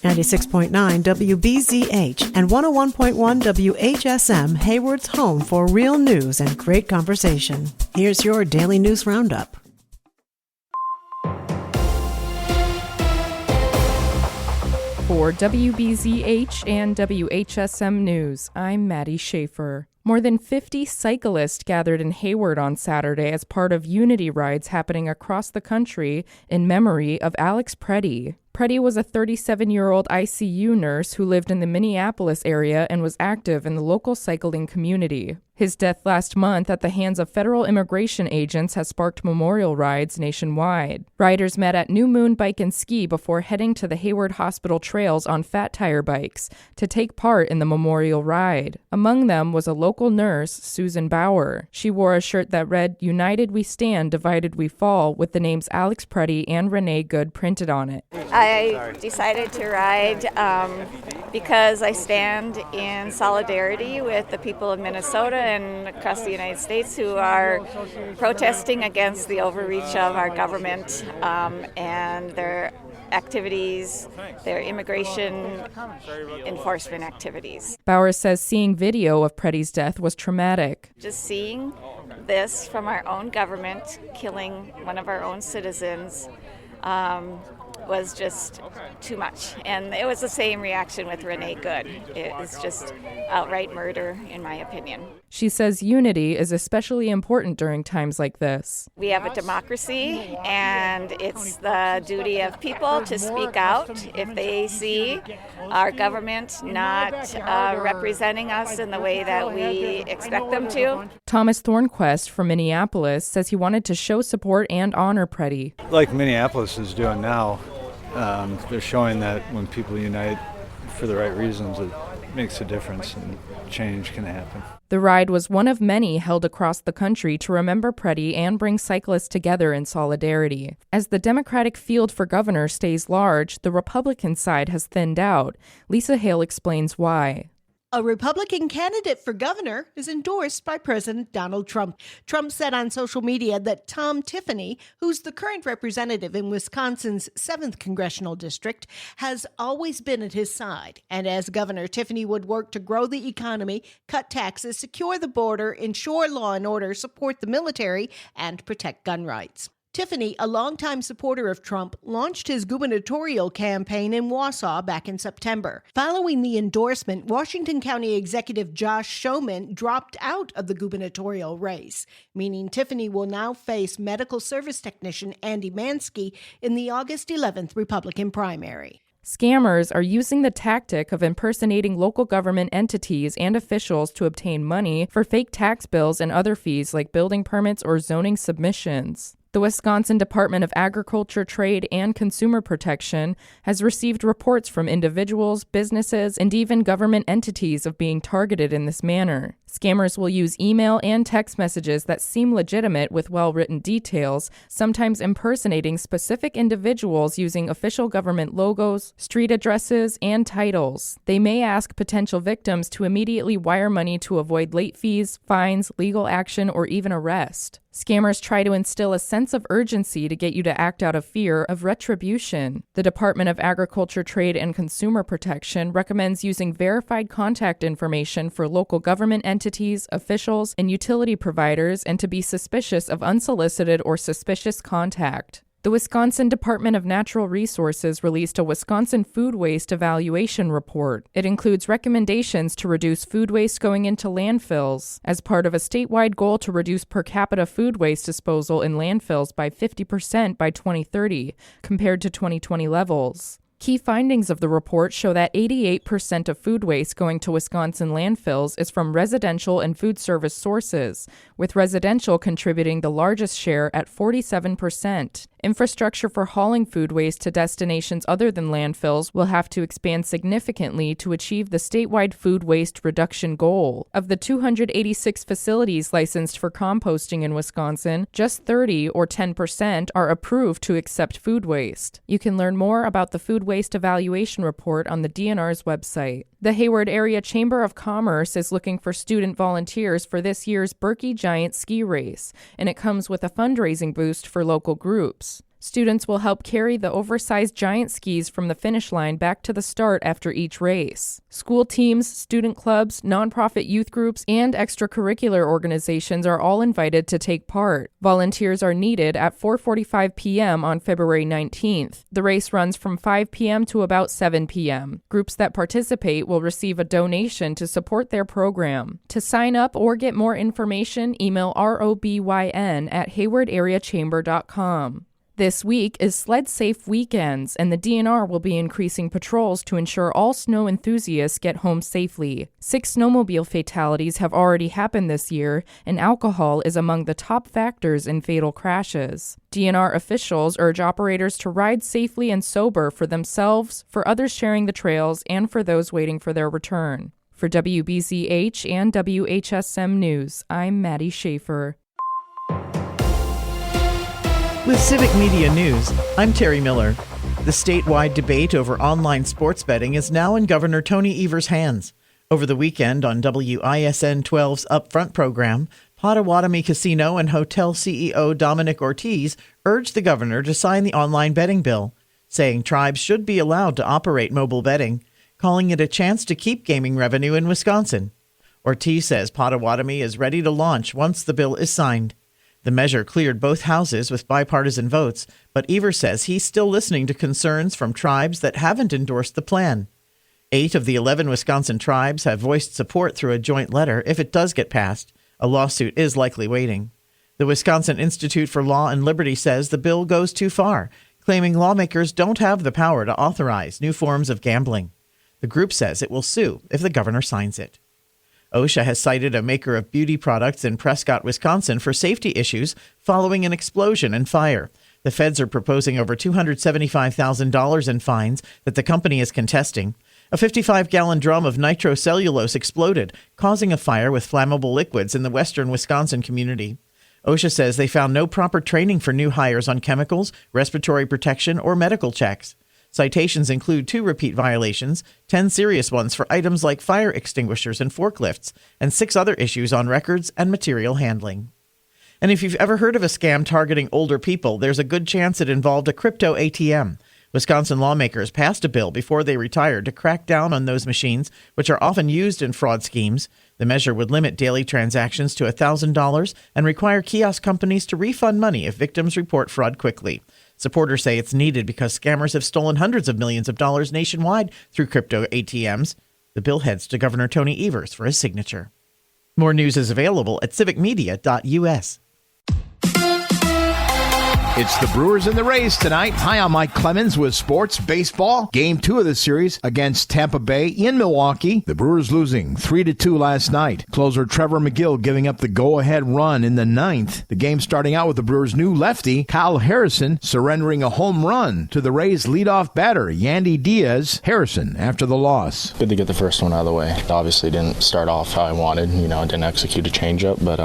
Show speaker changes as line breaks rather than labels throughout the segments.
96.9 WBZH and 101.1 WHSM, Hayward's home for real news and great conversation. Here's your daily news roundup.
For WBZH and WHSM News, I'm Maddie Schaefer. More than 50 cyclists gathered in Hayward on Saturday as part of unity rides happening across the country in memory of Alex Preddy. Preddy was a 37-year-old ICU nurse who lived in the Minneapolis area and was active in the local cycling community. His death last month at the hands of federal immigration agents has sparked memorial rides nationwide. Riders met at New Moon Bike and Ski before heading to the Hayward Hospital trails on fat tire bikes to take part in the memorial ride. Among them was a local nurse, Susan Bauer. She wore a shirt that read, "United we stand, divided we fall," with the names Alex Preddy and Renee Good printed on it.
I decided to ride because I stand in solidarity with the people of Minnesota and across the United States who are protesting against the overreach of our government and their activities, their immigration enforcement activities.
Bauer says seeing video of Preddy's death was traumatic.
Just seeing this from our own government killing one of our own citizens was just too much. And it was the same reaction with Renee Good. It was just outright murder, in my opinion.
She says unity is especially important during times like this.
We have a democracy, and it's the duty of people to speak out if they see our government not representing us in the way that we expect them to.
Thomas Thornquist from Minneapolis says he wanted to show support and honor Preddy.
Like Minneapolis is doing now, they're showing that when people unite for the right reasons, it makes a difference and change can happen.
The ride was one of many held across the country to remember Preddy and bring cyclists together in solidarity. As the Democratic field for governor stays large, the Republican side has thinned out. Lisa Hale explains why.
A Republican candidate for governor is endorsed by President Donald Trump. Trump said on social media that Tom Tiffany, who's the current representative in Wisconsin's 7th congressional district, has always been at his side. And as governor, Tiffany would work to grow the economy, cut taxes, secure the border, ensure law and order, support the military, and protect gun rights. Tiffany, a longtime supporter of Trump, launched his gubernatorial campaign in Wausau back in September. Following the endorsement, Washington County Executive Josh Schoeman dropped out of the gubernatorial race, meaning Tiffany will now face medical service technician Andy Mansky in the August 11th Republican primary.
Scammers are using the tactic of impersonating local government entities and officials to obtain money for fake tax bills and other fees like building permits or zoning submissions. The Wisconsin Department of Agriculture, Trade, and Consumer Protection has received reports from individuals, businesses, and even government entities of being targeted in this manner. Scammers will use email and text messages that seem legitimate with well-written details, sometimes impersonating specific individuals using official government logos, street addresses, and titles. They may ask potential victims to immediately wire money to avoid late fees, fines, legal action, or even arrest. Scammers try to instill a sense of urgency to get you to act out of fear of retribution. The Department of Agriculture, Trade, and Consumer Protection recommends using verified contact information for local government entities, officials, and utility providers, and to be suspicious of unsolicited or suspicious contact. The Wisconsin Department of Natural Resources released a Wisconsin food waste evaluation report. It includes recommendations to reduce food waste going into landfills as part of a statewide goal to reduce per capita food waste disposal in landfills by 50% by 2030, compared to 2020 levels. Key findings of the report show that 88% of food waste going to Wisconsin landfills is from residential and food service sources, with residential contributing the largest share at 47%. Infrastructure for hauling food waste to destinations other than landfills will have to expand significantly to achieve the statewide food waste reduction goal. Of the 286 facilities licensed for composting in Wisconsin, just 30 or 10% are approved to accept food waste. You can learn more about the food waste evaluation report on the DNR's website. The Hayward Area Chamber of Commerce is looking for student volunteers for this year's Berkey Giant Ski Race, and it comes with a fundraising boost for local groups. Students will help carry the oversized giant skis from the finish line back to the start after each race. School teams, student clubs, nonprofit youth groups, and extracurricular organizations are all invited to take part. Volunteers are needed at 4:45 p.m. on February 19th. The race runs from 5 p.m. to about 7 p.m. Groups that participate will receive a donation to support their program. To sign up or get more information, email robyn@haywardareachamber.com. This week is Sled Safe Weekends, and the DNR will be increasing patrols to ensure all snow enthusiasts get home safely. 6 snowmobile fatalities have already happened this year, and alcohol is among the top factors in fatal crashes. DNR officials urge operators to ride safely and sober for themselves, for others sharing the trails, and for those waiting for their return. For WBZH and WHSM News, I'm Maddie Schaefer.
With Civic Media News, I'm Terry Miller. The statewide debate over online sports betting is now in Governor Tony Evers' hands. Over the weekend on WISN 12's Upfront program, Potawatomi Casino and Hotel CEO Dominic Ortiz urged the governor to sign the online betting bill, saying tribes should be allowed to operate mobile betting, calling it a chance to keep gaming revenue in Wisconsin. Ortiz says Potawatomi is ready to launch once the bill is signed. The measure cleared both houses with bipartisan votes, but Evers says he's still listening to concerns from tribes that haven't endorsed the plan. 8 of the 11 Wisconsin tribes have voiced support through a joint letter if it does get passed. A lawsuit is likely waiting. The Wisconsin Institute for Law and Liberty says the bill goes too far, claiming lawmakers don't have the power to authorize new forms of gambling. The group says it will sue if the governor signs it. OSHA has cited a maker of beauty products in Prescott, Wisconsin for safety issues following an explosion and fire. The feds are proposing over $275,000 in fines that the company is contesting. A 55-gallon drum of nitrocellulose exploded, causing a fire with flammable liquids in the western Wisconsin community. OSHA says they found no proper training for new hires on chemicals, respiratory protection, or medical checks. Citations include 2 repeat violations, 10 serious ones for items like fire extinguishers and forklifts, and 6 other issues on records and material handling. And if you've ever heard of a scam targeting older people, there's a good chance it involved a crypto ATM. Wisconsin lawmakers passed a bill before they retired to crack down on those machines, which are often used in fraud schemes. The measure would limit daily transactions to $1,000 and require kiosk companies to refund money if victims report fraud quickly. Supporters say it's needed because scammers have stolen hundreds of millions of dollars nationwide through crypto ATMs. The bill heads to Governor Tony Evers for his signature. More news is available at civicmedia.us.
It's the Brewers in the Rays tonight. Hi, I'm Mike Clemens with Sports Baseball. Game 2 of the series against Tampa Bay in Milwaukee. The Brewers losing 3-2 last night. Closer Trevor McGill giving up the go-ahead run in the 9th. The game starting out with the Brewers' new lefty, Kyle Harrison, surrendering a home run to the Rays' leadoff batter, Yandy Diaz. Harrison after the loss.
Good to get the first one out of the way. Obviously didn't start off how I wanted. Didn't execute a changeup, but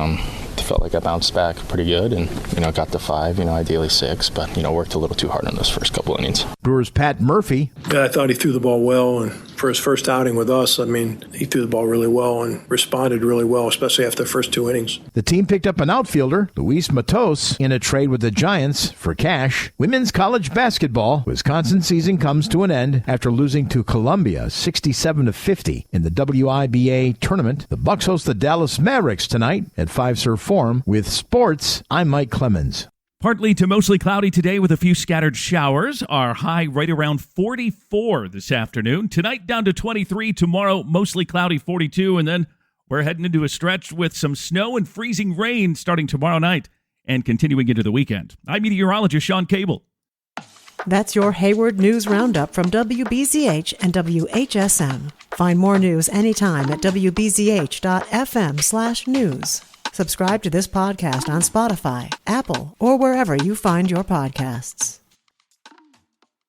felt like I bounced back pretty good and, got to 5, ideally 6, but, worked a little too hard in those first couple innings.
Brewers' Pat Murphy.
Yeah, I thought he threw the ball well, and for his first outing with us, he threw the ball really well and responded really well, especially after the first 2 innings.
The team picked up an outfielder, Luis Matos, in a trade with the Giants for cash. Women's college basketball, Wisconsin season comes to an end after losing to Columbia 67-50 in the WIBA tournament. The Bucks host the Dallas Mavericks tonight at Fiserv Forum. With sports, I'm Mike Clemens.
Partly to mostly cloudy today with a few scattered showers. Our high right around 44 this afternoon. Tonight down to 23. Tomorrow mostly cloudy 42. And then we're heading into a stretch with some snow and freezing rain starting tomorrow night and continuing into the weekend. I'm meteorologist Sean Cable.
That's your Hayward News Roundup from WBZH and WHSM. Find more news anytime at wbzh.fm/news. Subscribe to this podcast on Spotify, Apple, or wherever you find your podcasts.